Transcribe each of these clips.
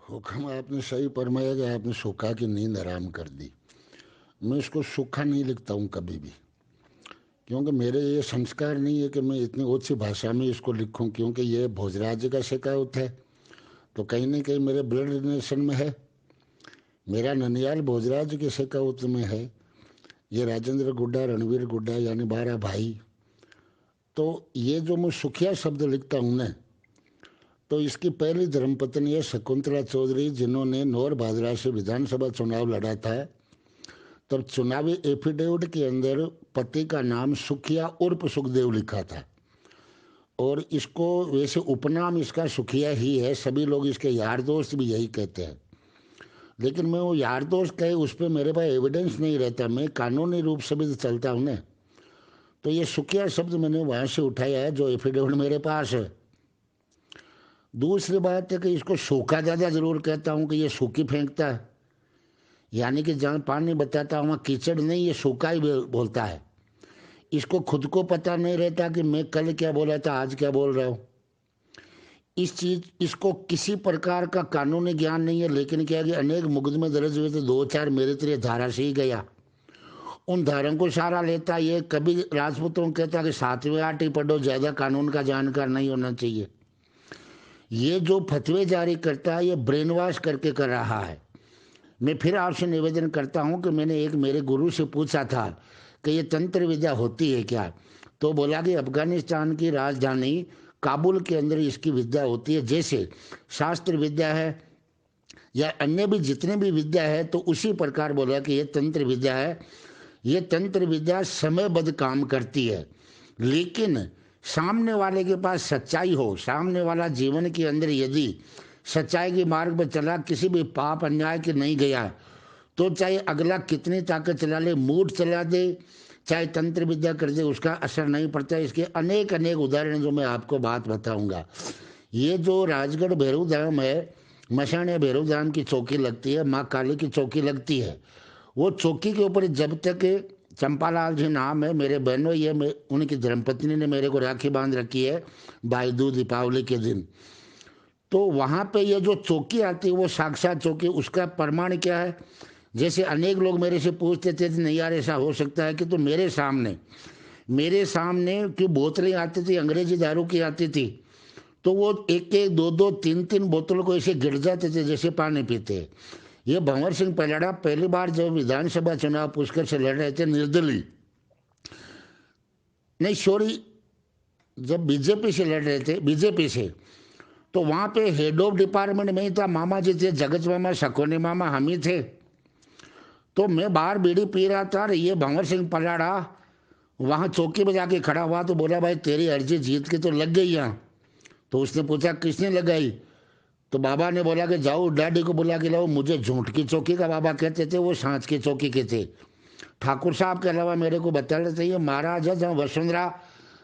हुक्म आपने सही फरमाया कि आपने सूखा की नींद हराम कर दी। मैं इसको सूखा नहीं लिखता हूँ कभी भी, क्योंकि मेरे ये संस्कार नहीं है कि मैं इतनी ऊंची भाषा में इसको लिखूं, क्योंकि ये भोजराज का शिकायत है। तो कहीं ना कहीं मेरे ब्लड रिलेशन में है, मेरा ननियाल भोजराज के शिकायत में है। ये राजेंद्र गुड्डा, रणवीर गुड्डा, यानी 12 भाई। तो ये जो मैं सुखिया शब्द लिखता हूँ ना, तो इसकी पहली धर्मपत्नी है शकुंतला चौधरी, जिन्होंने नौर भादरा से विधानसभा चुनाव लड़ा था। तब चुनावी एफिडेविट के अंदर पति का नाम सुखिया उर्फ सुखदेव लिखा था। और इसको वैसे उपनाम इसका सुखिया ही है, सभी लोग इसके यार दोस्त भी यही कहते हैं। लेकिन मैं वो यार दोस्त कहे उस पर मेरे पास एविडेंस नहीं रहता, मैं कानूनी रूप से भी चलता हूँ ना। तो ये सुखिया शब्द मैंने वहाँ से उठाया है, जो एफिडेविट मेरे पास है। दूसरी बात है कि इसको सूखा ज़्यादा ज़रूर कहता हूँ कि ये सूखी फेंकता है, यानी कि जहाँ पानी बताता हूँ वहाँ कीचड़ नहीं, ये सूखा ही बोलता है। इसको खुद को पता नहीं रहता कि मैं कल क्या बोला था, आज क्या बोल रहा हूँ। इसको किसी प्रकार का कानूनी ज्ञान नहीं है, लेकिन क्या है कि अनेक मुकदमे दर्ज हुए थे, 2-4 मेरे तेरे धारा से ही गया। उन धारों को सारा लेता, ये कभी राजपूतों को कहता कि 7वीं 8वीं पढ़ो, ज़्यादा कानून का जानकार नहीं होना चाहिए। ये जो फतवे जारी करता है ये ब्रेन वॉश करके कर रहा है। मैं फिर आपसे निवेदन करता हूं कि मैंने एक मेरे गुरु से पूछा था कि ये तंत्र विद्या होती है क्या, तो बोला कि अफगानिस्तान की राजधानी काबुल के अंदर इसकी विद्या होती है। जैसे शास्त्र विद्या है या अन्य भी जितने भी विद्या है, तो उसी प्रकार बोला कि ये तंत्र विद्या है। ये तंत्र विद्या समयबद्ध काम करती है, लेकिन सामने वाले के पास सच्चाई हो, सामने वाला जीवन के अंदर यदि सच्चाई के मार्ग पर चला, किसी भी पाप अन्याय के नहीं गया, तो चाहे अगला कितनी ताकत चला ले, मूड चला दे, चाहे तंत्र विद्या कर दे, उसका असर नहीं पड़ता। इसके अनेक अनेक उदाहरण जो मैं आपको बात बताऊंगा। ये जो राजगढ़ भैरव धाम है, मशाने भैरव धाम की चौकी लगती है, माँ काली की चौकी लगती है। वो चौकी के ऊपर जब तक चंपालाल जी नाम है, मेरे बहनों, ये उनकी धर्मपत्नी ने मेरे को राखी बांध रखी है भाई दूज दीपावली के दिन। तो वहाँ पे ये जो चौकी आती है वो साक्षात चौकी, उसका प्रमाण क्या है। जैसे अनेक लोग मेरे से पूछते थे नहीं यार ऐसा हो सकता है कि, तो मेरे सामने क्यों बोतलें आती थी, अंग्रेजी दारू की आती थी, तो वो एक एक दो दो तीन तीन बोतलों को ऐसे गिर जाते थे जैसे पानी पीते। ये भंवर सिंह पलाड़ा पहली बार जब विधानसभा चुनाव पुष्कर से लड़ रहे थे, निर्दलीय नहीं सॉरी, जब बीजेपी से लड़ रहे थे, बीजेपी से, तो वहाँ पे हेड ऑफ डिपार्टमेंट में ही था, मामा जी थे, जगत मामा, शकोनी मामा, हम ही थे। तो मैं बाहर बीड़ी पी रहा था, ये भंवर सिंह पलाड़ा वहाँ चौकी पे जाके खड़ा हुआ, तो बोला भाई तेरी अर्जी जीत के तो लग गई यहाँ। तो उसने पूछा किसने लगाई, तो बाबा ने बोला कि जाओ डैडी को बुला के लाओ। मुझे झूठ की चौकी का बाबा कहते थे, वो सांच की चौकी के थे। ठाकुर साहब के अलावा मेरे को बताना चाहिए, महाराज है जहाँ वसुंधरा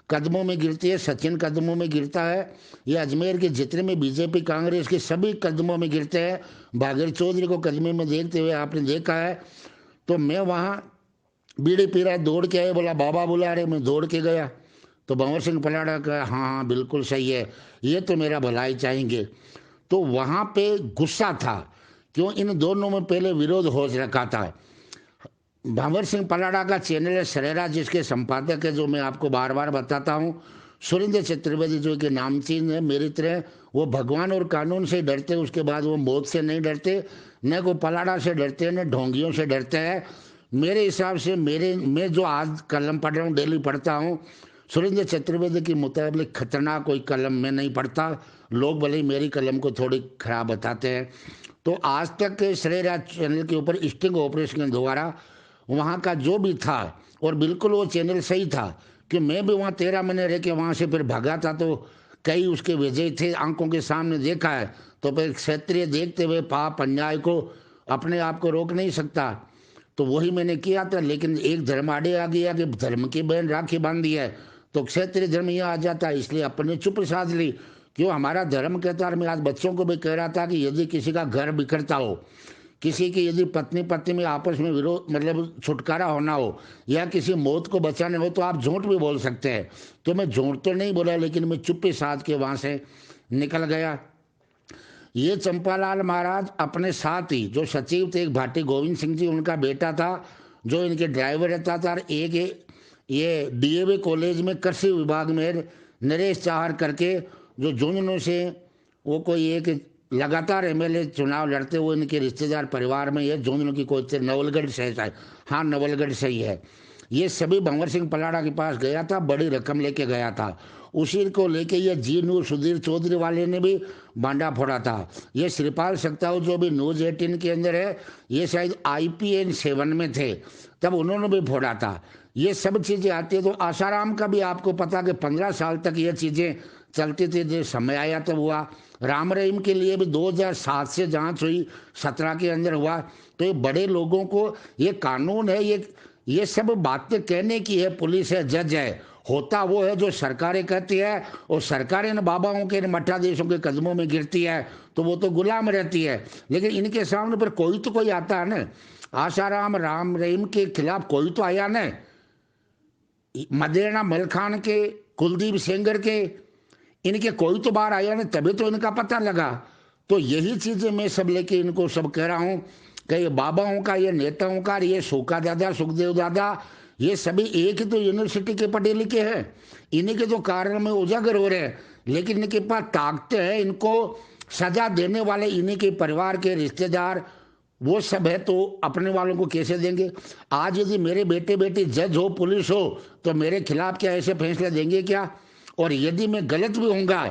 कदमों में गिरती है, सचिन कदमों में गिरता है, ये अजमेर के जितने में बीजेपी कांग्रेस के सभी कदमों में गिरते हैं। भागीर चौधरी को कदमे में देखते हुए आपने देखा है। तो मैं वहाँ बीड़ी पी रहा, दौड़ के आए, बोला बाबा बुला रहे, मैं दौड़ के गया। तो भंवर सिंह पलाड़ा कहा हाँ हाँ बिल्कुल सही है, ये तो मेरा भलाई चाहेंगे। तो वहाँ पे गुस्सा था, क्यों इन दोनों में पहले विरोध हो रखा था। भंवर सिंह पलाड़ा का चैनल है सरेरा, जिसके संपादक है जो मैं आपको बार बार बताता हूँ, सुरेंद्र चतुर्वेदी, जो कि नामचीन है मेरी तरह। वो भगवान और कानून से डरते, उसके बाद वो मौत से नहीं डरते, न को पलाड़ा से डरते हैं, न ढोंगियों से डरते हैं। मेरे हिसाब से मैं जो आज कलम पढ़ रहा हूँ, डेली पढ़ता हूँ, सुरेंद्र चतुर्वेदी के मुताबिक खतरनाक कोई कलम मैं नहीं पढ़ता। लोग भले ही मेरी कलम को थोड़ी खराब बताते हैं। तो आज तक के श्रेयराज चैनल के ऊपर स्टिंग ऑपरेशन के द्वारा वहाँ का जो भी था, और बिल्कुल वो चैनल सही था, कि मैं भी वहाँ 13 महीने रह के वहाँ से फिर भागा था, तो कई उसके विजय थे, आंखों के सामने देखा है। तो फिर क्षत्रिय देखते हुए पाप अन्याय को अपने आप को रोक नहीं सकता, तो वही मैंने किया था। लेकिन एक धर्म आड़े आ गया कि धर्म की बहन राखी बांधी है, तो क्षेत्रीय धर्म यहाँ आ जाता है, इसलिए अपने चुप साध ली। क्यों हमारा धर्म कहता है। मैं आज बच्चों को भी कह रहा था कि यदि किसी का घर बिखरता हो, किसी की यदि पत्नी पत्नी में आपस में विरोध, मतलब छुटकारा होना हो, या किसी मौत को बचाने हो, तो आप झूठ भी बोल सकते हैं। तो मैं झूठ तो नहीं बोला, लेकिन मैं चुप्पी साध के वहाँ से निकल गया। ये चंपालाल महाराज अपने साथ ही जो सचिव थे, एक भाटी गोविंद सिंह जी उनका बेटा था जो इनके ड्राइवर रहता था, और एक ये डीएवी कॉलेज में कृषि विभाग में नरेश चाहर करके जो झुंझुनू से वो कोई एक लगातार एमएलए चुनाव लड़ते हुए इनके रिश्तेदार परिवार में, ये झुंझुनू की कोई नवलगढ़ से है, हाँ नवलगढ़ से ही है। ये सभी भंवर सिंह पलाड़ा के पास गया था, बड़ी रकम लेके गया था। उसी को लेके ये जी न्यूज सुधीर चौधरी वाले ने भी बांडा फोड़ा था। ये श्रीपाल सक्ताऊ जो भी न्यूज 18 के अंदर है, ये शायद IPN 7 में थे, तब उन्होंने भी फोड़ा था। ये सब चीज़ें आती है। तो आसाराम का भी आपको पता कि 15 साल तक ये चीज़ें चलती थी, जो समय आया तब हुआ। राम रहीम के लिए भी 2007 से जांच हुई, 17 के अंदर हुआ। तो ये बड़े लोगों को ये कानून है, ये सब बातें कहने की है, पुलिस है, जज है, होता वो है जो सरकारें कहती है, और सरकारें इन बाबाओं के, इन मठाधीशों के कदमों में गिरती है तो वो तो गुलाम रहती है। लेकिन इनके सामने पर कोई तो कोई आता है ना। आसाराम राम रहीम के खिलाफ कोई तो आया ना, मदेना मलखान के, कुलदीप सेंगर के, इनके कोई तो बाहर आया ना, तभी तो इनका पता लगा। तो यही चीजें मैं सब लेके इनको सब कह रहा हूं कि ये बाबाओं का, ये नेताओं का, ये सोका दादा, सुखदेव दादा, ये सभी एक ही तो यूनिवर्सिटी के पढ़े लिखे हैं, इन्हीं के तो कारण में उजागर हो रहे हैं। लेकिन इनके पास ताकतें हैं, इनको सजा देने वाले इन्हीं के परिवार के रिश्तेदार वो सब है, तो अपने वालों को कैसे देंगे? आज यदि मेरे बेटे बेटी जज हो, पुलिस हो, तो मेरे खिलाफ क्या ऐसे फैसले देंगे क्या? और यदि मैं गलत भी होऊंगा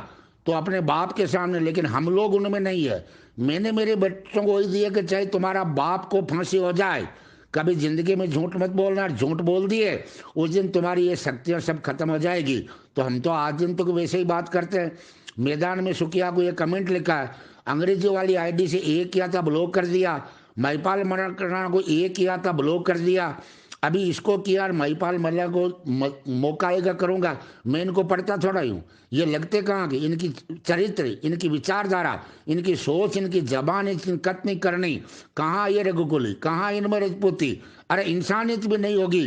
तो अपने बाप के सामने, लेकिन हम लोग उनमें नहीं है। मैंने मेरे बच्चों को वही दिया कि चाहे तुम्हारा बाप को फांसी हो जाए, कभी जिंदगी में झूठ मत बोलना, झूठ बोल दिए उस दिन तुम्हारी ये शक्तियां सब खत्म हो जाएगी। तो हम तो आज दिन तो वैसे ही बात करते हैं। मैदान में सुखिया को ये कमेंट लिखा है, अंग्रेजी वाली ID से एक किया था ब्लॉक कर दिया, महिपाल मराना को एक किया था ब्लॉक कर दिया, अभी इसको किया और महिपाल मल्ला को मौका आएगा करूंगा। मैं इनको पढ़ता थोड़ा हूँ, ये लगते कहाँ के, इनकी चरित्र, इनकी विचारधारा, इनकी सोच, इनकी जबान, इनकी कथनी करनी, कहाँ ये रघुकुली, कहाँ इनमें राजपूती? अरे इंसानियत भी नहीं होगी,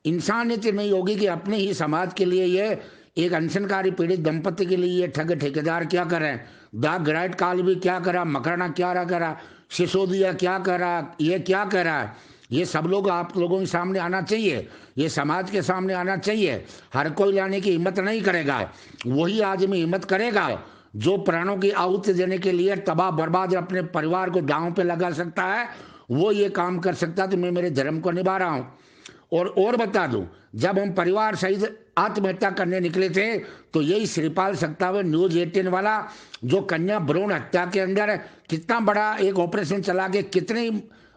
इंसानियत नहीं होगी कि अपने ही समाज के लिए ये एक अनशनकारी पीड़ित दंपति के लिए ये ठग ठेकेदार क्या कर रहे हैं, दाग ग्राइट काल भी क्या करा, मकराना क्या रहा करा, सिसोदिया क्या करा, ये क्या कर रहा है? ये सब लोग आप लोगों के सामने आना चाहिए, ये समाज के सामने आना चाहिए। हर कोई लाने की हिम्मत नहीं करेगा, वही आदमी हिम्मत करेगा जो प्राणों की आहुति देने के लिए तबाह बर्बाद अपने परिवार को दांव पे लगा सकता है, वो ये काम कर सकता है। तो मैं मेरे धर्म को निभा रहा हूं। और बता दूं, जब हम परिवार सहित आत्महत्या करने निकले थे तो यही श्रीपाल सक्तावे न्यूज 18 वाला जो कन्या भ्रूण हत्या के अंदर कितना बड़ा एक ऑपरेशन चला के कितनी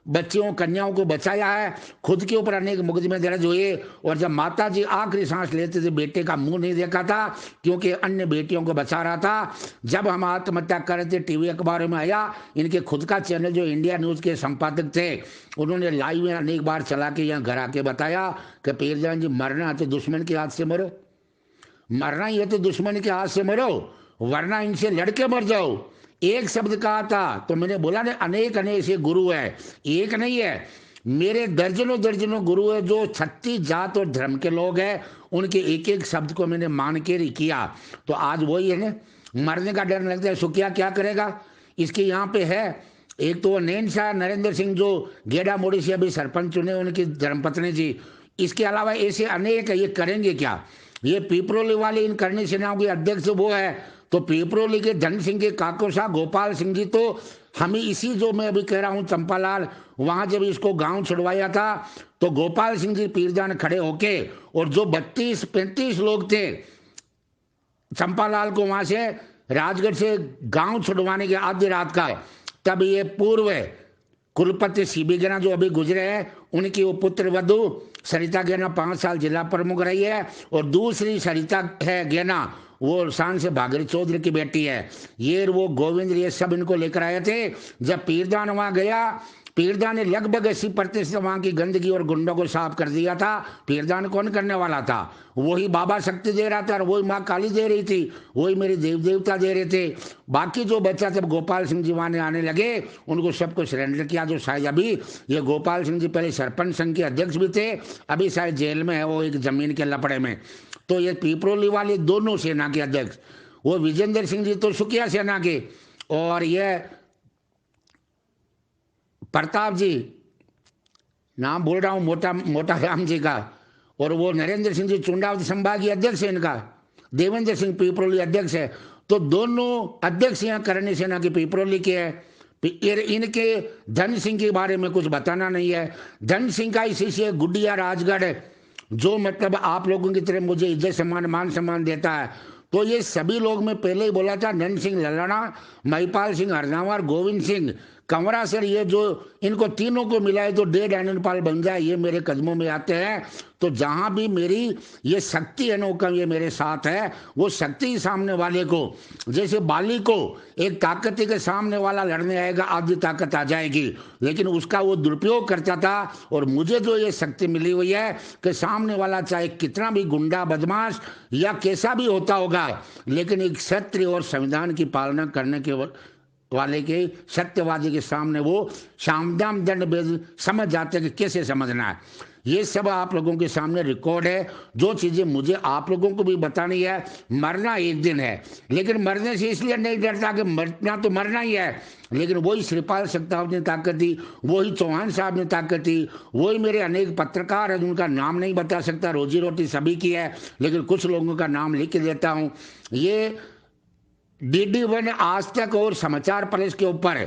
बच्चियों कन्याओं को बचाया है, खुद के ऊपर अनेक मुकदमे दर्ज हुए। और जब माता जी आखिरी सांस लेते थे बेटे का मुंह नहीं देखा था क्योंकि अन्य बेटियों को बचा रहा था। जब हम आत्महत्या कर रहे थे टीवी अखबारों में आया, इनके खुद का चैनल जो इंडिया न्यूज के संपादक थे उन्होंने लाइव में अनेक बार चला के यहाँ घर आके बताया कि पीरजान जी मरना है तो दुश्मन के हाथ से मरो, मरना ही है तो दुश्मन के हाथ से मरो, वरना इनसे लड़के मर जाओ। एक शब्द कहा था तो मैंने बोला ना, अनेक अनेक से गुरु है, एक नहीं है, मेरे दर्जनों दर्जनों गुरु है जो 36 जात और धर्म के लोग हैं, उनके एक एक शब्द को मैंने मान के ही किया। तो आज वही है ना, मरने का डर लगता है, सुखिया क्या करेगा? इसके यहाँ पे है एक तो वो नैन शाह नरेंद्र सिंह जो गेड़ा मोड़ी से अभी सरपंच चुने, उनकी धर्मपत्नी जी। इसके अलावा ऐसे अनेक है, ये करेंगे क्या? ये पिपरोली वाले इन करनी सेनाओं के अध्यक्ष वो है, तो पिपरोली के धन सिंह के काको शाह गोपाल सिंह जी, तो हमें इसी जो मैं अभी कह रहा हूं चंपालाल, वहां जब इसको गांव छुड़वाया था तो गोपाल सिंह जी पीरजान खड़े होके, और जो 32-35 लोग थे चंपालाल को वहां से राजगढ़ से गांव छुड़वाने के आधी रात का, तब ये पूर्व कुलपति सीबी गैना जो अभी गुजरे हैं, उनकी वो पुत्र वधु सरिता गैना 5 साल जिला प्रमुख रही है, और दूसरी सरिता है गैना वो शान से भागीरथ चौधरी की बेटी है। ये वो गोविंद ये सब इनको लेकर आए थे। जब पीरदान वहां गया, पीरदान ने लगभग 80% वहां की गंदगी और गुंडों को साफ कर दिया था। पीरदान कौन करने वाला था? वही बाबा शक्ति दे रहा था, और वही माँ काली दे रही थी, वही मेरे देव देवता दे रहे थे। बाकी जो बच्चा जब गोपाल सिंह जी वहां आने लगे, उनको सबको सरेंडर किया। जो शायद अभी ये गोपाल सिंह जी पहले सरपंच संघ के अध्यक्ष भी थे, अभी शायद जेल में है वो एक जमीन के लपड़े में। तो ये पिपरोली वाले दोनों सेना के अध्यक्ष, वो विजेंद्र सिंह जी तो सुखिया सेना के, और ये प्रताप जी, नाम बोल रहा हूँ, मोटा मोटा राम जी का, और वो नरेंद्र सिंह जी चुंडावती संभागीय अध्यक्ष है इनका, देवेंद्र सिंह पिपरोली अध्यक्ष है। तो दोनों अध्यक्ष यहाँ करणी सेना की पिपरोली के है। इनके धन सिंह के बारे में कुछ बताना नहीं है। धन सिंह का इसी से गुडिया राजगढ़ है, जो मतलब आप लोगों की तरह मुझे इज्जत सम्मान मान सम्मान देता है। तो ये सभी लोग, मैं पहले ही बोला था, नंद सिंह ललाना, महिपाल सिंह हरनावर, गोविंद सिंह कंवरा सर, ये जो इनको तीनों को मिलाए तो 1.5 आनंदपाल बन जाए, ये मेरे कदमों में आते हैं। तो जहां भी मेरी ये शक्ति है नौका, ये मेरे साथ है, वो शक्ति सामने वाले को, जैसे बाली को एक ताकत के सामने वाला लड़ने आएगा, आधी ताकत आ जाएगी, लेकिन उसका वो दुरुपयोग करता था। और मुझे जो ये शक्ति मिली हुई है कि सामने वाला चाहे कितना भी गुंडा बदमाश या कैसा भी होता होगा, लेकिन एक क्षत्रिय और संविधान की पालना करने के वाले के, सत्यवादी के सामने वो सामदाम दंड भेद समझ जाते हैं कि कैसे समझना है। ये सब आप लोगों के सामने रिकॉर्ड है। जो चीजें मुझे आप लोगों को भी बतानी है, मरना एक दिन है, लेकिन मरने से इसलिए नहीं डरता कि मरना तो मरना ही है, लेकिन वही श्रीपाल सत्तावत ने ताकत दी, वही चौहान साहब ने ताकत दी, वही मेरे अनेक पत्रकार हैं जिनका नाम नहीं बता सकता, रोजी रोटी सभी की है, लेकिन कुछ लोगों का नाम लिख के देता हूं। ये DD1 आज तक और समाचार प्रेस के ऊपर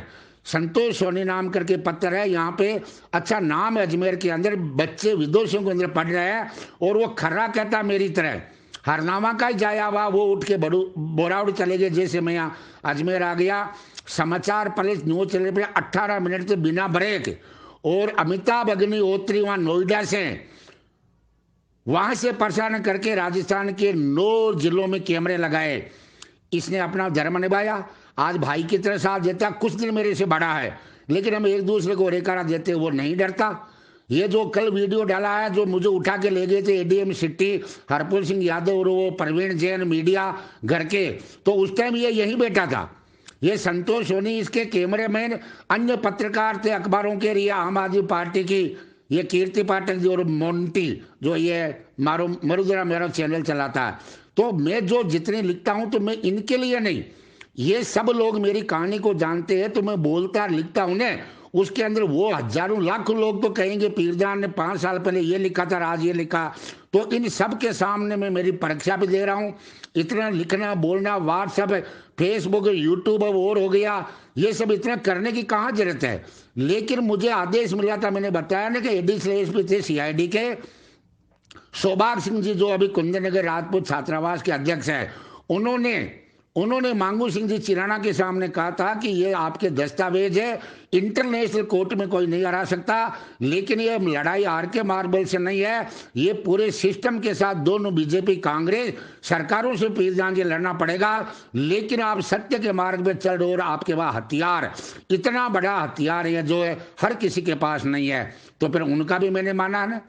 संतोष सोनी नाम करके पत्र है, यहाँ पे अच्छा नाम है, अजमेर के अंदर बच्चे विदेशों के अंदर पढ़ रहे हैं, और वो खर्रा कहता मेरी तरह हरनामा का ही जाया हुआ, वो उठ के बोरावड़ चले गए, जैसे मैं यहाँ अजमेर आ गया। समाचार प्रेस न्यूज चले पे 18 मिनट से बिना ब्रेक, और अमिताभ अग्निहोत्री वहाँ नोएडा से, वहां से प्रसारण करके राजस्थान के 9 जिलों में कैमरे लगाए। इसने अपना धर्म निभाया, आज भाई की तरह साथ देता, कुछ दिन मेरे से बड़ा है, लेकिन हम एक दूसरे को रेकारा देते, वो नहीं डरता। ये जो कल वीडियो डाला है, जो मुझे उठा के ले गए थे ADM सिटी हरपुर सिंह यादव और वो प्रवीण जैन मीडिया घर के, तो उस टाइम ये यही बैठा था। ये संतोष सोनी, इसके कैमरेमैन अन्य पत्रकार थे अखबारों के, ये आम आदमी पार्टी की, ये कीर्ति पाठक जी और मोंटी जो ये मरुदरा मेरा चैनल चलाता है। तो मैं जो जितने लिखता हूं, तो मैं इनके लिए नहीं, ये सब लोग मेरी कहानी को जानते हैं, तो मैं बोलता लिखता हूं ना, उसके अंदर वो हजारों लाखों लोग तो कहेंगे पीरजान ने 5 साल पहले ये लिखा था, आज ये लिखा। तो इन सब के सामने मैं मेरी परीक्षा भी दे रहा हूं। इतना लिखना बोलना, व्हाट्सएप फेसबुक यूट्यूब और हो गया, ये सब इतना करने की कहाँ जरूरत है। लेकिन मुझे आदेश मिला था, मैंने बताया ना कि एडीसीएल SP थे CID के सौभाग सिंह जी, जो अभी कुंदनगर राजपूत छात्रावास के अध्यक्ष है, उन्होंने मांगू सिंह जी चिराना के सामने कहा था कि ये आपके दस्तावेज है, इंटरनेशनल कोर्ट में कोई नहीं हरा सकता, लेकिन ये लड़ाई RK मार्बल से नहीं है, ये पूरे सिस्टम के साथ दोनों BJP कांग्रेस सरकारों से पीरजान जी लड़ना पड़ेगा। लेकिन आप सत्य के मार्ग में चल रहे हो, और आपके पास हथियार, इतना बड़ा हथियार है जो है हर किसी के पास नहीं है। तो फिर उनका भी मैंने माना ना।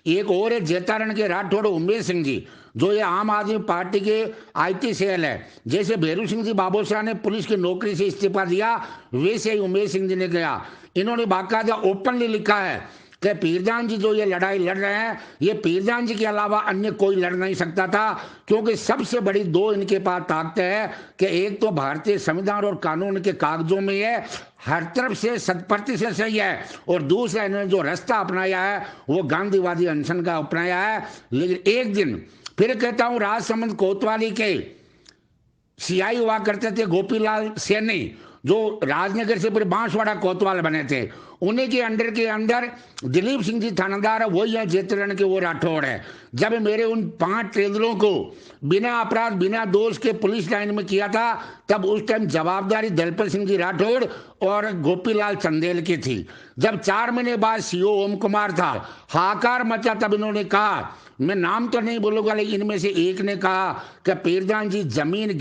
एक और है जेतारण के राठौड़ उमेश सिंह जी, जो ये आम आदमी पार्टी के IT सेल है। जैसे भैरू सिंह जी बाबूशाह ने पुलिस की नौकरी से इस्तीफा दिया, वैसे ही उमेश सिंह जी ने किया। इन्होंने बाकायदा ओपनली लिखा है कि पीरजान जी जो ये लड़ाई लड़ रहे हैं, ये पीरजान जी के अलावा अन्य कोई लड़ नहीं सकता था, क्योंकि सबसे बड़ी 2 इनके पास ताकतें हैं कि एक तो भारतीय संविधान और कानून के कागजों में है, हर तरफ से 100% सही है, और दूसरा इन्होंने जो रास्ता अपनाया है वो गांधीवादी अनशन का अपनाया है। लेकिन एक दिन फिर कहता हूं, राजसमंद कोतवाली के CI हुआ करते थे गोपीलाल सैनी, जो राजनगर से फिर बांसवाड़ा कोतवाल बने थे, उन्हीं के अंडर दिलीप सिंह जी थानेदार है, वही है जेतरण के वो राठौड़ है। जब मेरे उन 5 ट्रेलरों को बिना अपराध बिना दोष के पुलिस लाइन में किया था, तब उस टाइम जवाबदारी दलपत सिंह जी राठौड़ और गोपीलाल चंदेल की थी। जब 4 महीने बाद CO ओम कुमार था, हाहाकार मचा, तब इन्होंने कहा, मैं नाम तो नहीं बोलूंगा, लेकिन इनमें से एक ने कहा कि पीरजान जी जमीन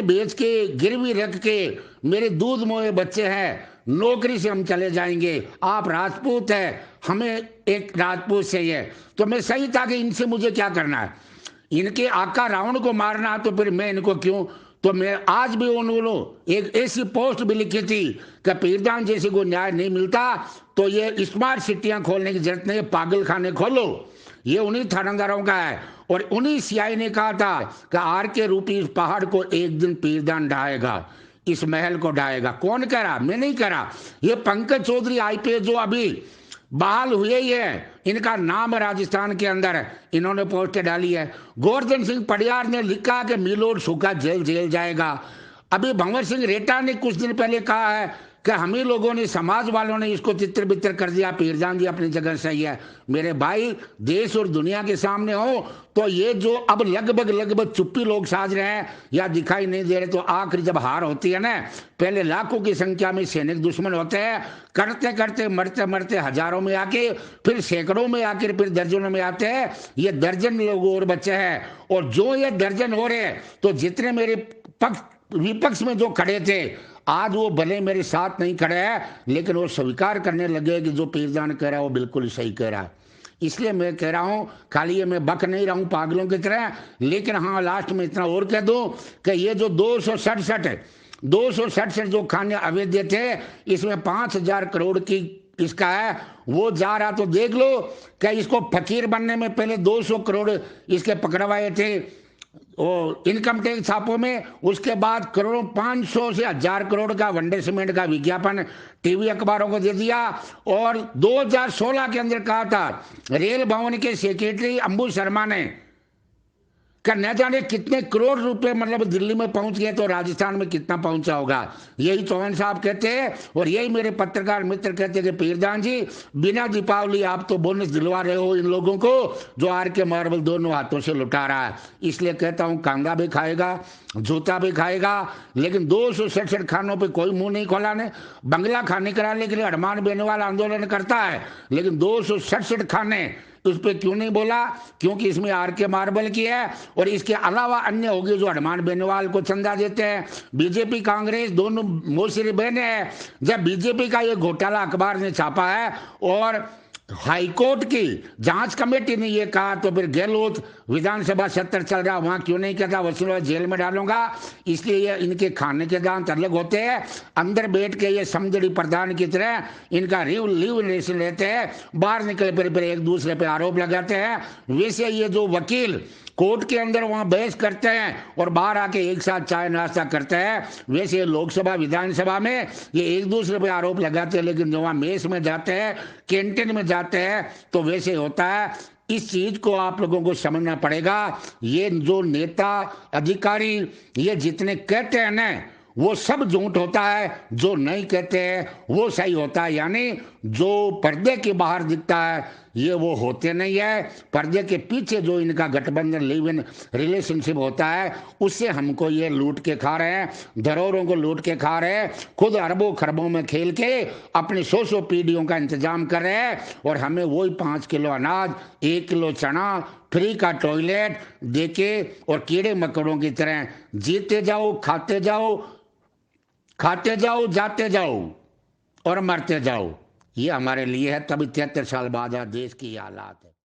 बेच के गिरवी रख के मेरे दूध मोए बच्चे हैं, नौकरी से हम चले जाएंगे, आप राजपूत है, हमें एक राजपूत चाहिए। तो मैं सही था कि इनसे मुझे क्या करना है, इनके आका रावण को मारना, तो फिर मैं इनको क्यों। तो मैं आज भी उन्होंने एक ऐसी पोस्ट भी लिखी थी कि पीरजान जैसे को न्याय नहीं मिलता तो ये स्मार्ट सिटियां खोलने की जरूरत नहीं है, पागल खाने खोलो। ये उन्हीं थानेदारों का है। और उन्हीं सीआई ने कहा था कि आर के रूपी इस पहाड़ को एक दिन पीरदान ढाएगा, इस महल को ढाएगा। कौन कह रहा? मैं नहीं कह रहा, ये पंकज चौधरी आईपीएस जो अभी बहाल हुए ही है, इनका नाम राजस्थान के अंदर है, इन्होंने पोस्ट डाली है। गोवर्धन सिंह पडियार ने लिखा कि मिलोड सूखा जेल जाएगा। अभी भंवर सिंह रेटा ने कुछ दिन पहले कहा है कि हम ही लोगों ने, समाज वालों ने इसको तितर बितर कर दिया। पीरजान जी अपनी जगह सही है। मेरे भाई, देश और दुनिया के सामने हो तो ये जो अब लगभग चुप्पी लोग साज रहे हैं या दिखाई नहीं दे रहे, तो आखिर जब हार होती है ना, पहले लाखों की संख्या में सैनिक दुश्मन होते हैं, करते करते मरते मरते हजारों में आके, फिर सैकड़ों में आकर फिर दर्जनों में आते हैं। ये दर्जन लोग और बच्चे हैं, और जो ये दर्जन हो रहे हैं, तो जितने मेरे विपक्ष में जो खड़े थे, आज वो भले मेरे साथ नहीं खड़े हैं, लेकिन वो स्वीकार करने लगे कि जो पीरजान कह रहा है वो बिल्कुल सही कह रहा है। इसलिए मैं कह रहा हूं, खाली ये मैं बक नहीं रहा हूं पागलों की तरह, लेकिन हाँ लास्ट में इतना और कह दूं कि ये जो 267 जो खाने अवैध थे, इसमें 5,000 करोड़ की इसका है, वो जा रहा। तो देख लो कि इसको फकीर बनने में पहले 200 करोड़ इसके पकड़वाए थे और इनकम टैक्स छापों में, उसके बाद करोड़ों 500 से 1,000 करोड़ का वनडे सीमेंट का विज्ञापन टीवी अखबारों को दे दिया। और 2016 के अंदर कहा था रेल भवन के सेक्रेटरी अंबु शर्मा ने कि न जाने कितने करोड़ रुपए मतलब दिल्ली में पहुंच गए, तो राजस्थान में कितना पहुंचा होगा। यही चौहान साहब कहते हैं और यही मेरे पत्रकार मित्र कहते हैं कि पीरजान जी, बिना दीपावली आप तो बोनस दिलवा रहे हो इन लोगों को जो आर के मार्बल दोनों हाथों से लुटा रहा है। इसलिए कहता हूं, कांगा भी खाएगा, जूता भी खाएगा, लेकिन 267 खानों पे कोई मुंह नहीं खोला ने। बंगला खाने कराने के लिए हनुमान बेनीवाल आंदोलन करता है, लेकिन 267 खाने उस पर क्यों नहीं बोला? क्योंकि इसमें आर के मार्बल की है, और इसके अलावा अन्य होगी जो हनुमान बेनीवाल को चंदा देते हैं। बीजेपी कांग्रेस दोनों मोसरी बहने हैं। जब बीजेपी का ये घोटाला अखबार ने छापा है और हाईकोर्ट की जांच कमेटी ने ये कहा, तो फिर गहलोत विधानसभा सत्र चल रहा, वहां क्यों नहीं कहता वसूल जेल में डालूंगा? इसलिए ये इनके खाने के दांत अलग होते हैं। अंदर बैठ के ये समझड़ी प्रधान की तरह इनका लिव रिलेशन लेते हैं, बाहर निकले फिर एक दूसरे पे आरोप लगाते हैं। वैसे ये जो वकील कोर्ट के अंदर वहां बहस करते हैं और बाहर आके एक साथ चाय नाश्ता करते हैं, वैसे लोकसभा विधानसभा में ये एक दूसरे पे आरोप लगाते हैं, लेकिन जब वहां मेस में जाते हैं, कैंटीन में जाते हैं, तो वैसे होता है। इस चीज को आप लोगों को समझना पड़ेगा। ये जो नेता अधिकारी ये जितने कहते हैं ना, वो सब झूठ होता है, जो नहीं कहते हैं वो सही होता है। यानी जो पर्दे के बाहर दिखता है ये वो होते नहीं है। पर्दे के पीछे जो इनका गठबंधन लिव इन रिलेशनशिप होता है, उससे हमको ये लूट के खा रहे हैं, धरोहरों को लूट के खा रहे हैं, खुद अरबों खरबों में खेल के अपनी 100 पीढ़ियों का इंतजाम कर रहे हैं, और हमें वही 5 किलो अनाज, 1 किलो चना, फ्री का टॉयलेट देके और कीड़े मकोड़ों की तरह जीते जाओ, खाते जाओ, जाते जाओ और मरते जाओ। ये हमारे लिए है। तभी 73 साल बाद आज देश की हालात है।